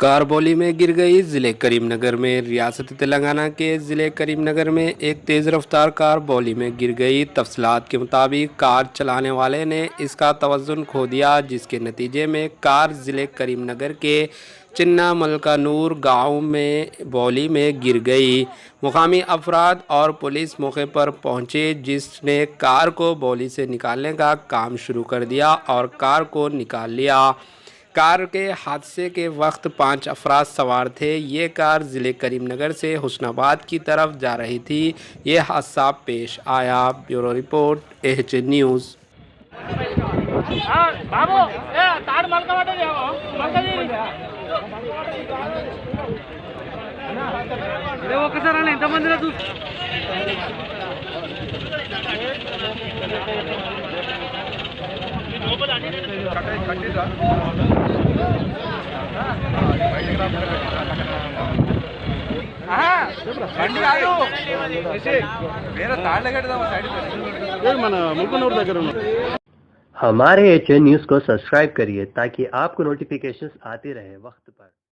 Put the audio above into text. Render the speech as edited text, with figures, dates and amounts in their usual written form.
Car Bauli में गिर गई। ज़िले करीमनगर में रियासत तेलंगाना के ज़िले करीमनगर में एक तेज़ रफ्तार कार बौली में गिर गई। तफसीलात के मुताबिक कार चलाने वाले ने इसका तवज़ुन खो दिया, जिसके नतीजे में कार ज़िले करीमनगर के चिन्ना मलकानूर गांव में बौली में गिर गई। मुकामी अफराद और पुलिस मौके पर पहुंचे, जिसने कार को बौली से निकालने का काम शुरू कर दिया और कार को निकाल लिया। कार के हादसे के वक्त 5 अफराद सवार थे। ये कार ज़िले करीमनगर से हुस्नाबाद की तरफ जा रही थी। ये हादसा पेश आया। Bureau report AH news. ఒకసారి ఎంతమందిలో చూ బండి కాదు వేరే తాళ్ళ కడదాం సైడ్ మన ముల్కనూరు దగ్గర ఉన్నాం। हमारे HN न्यूज़ को सब्सक्राइब करिए ताकि आपको नोटिफिकेशंस आते रहे वक्त पर।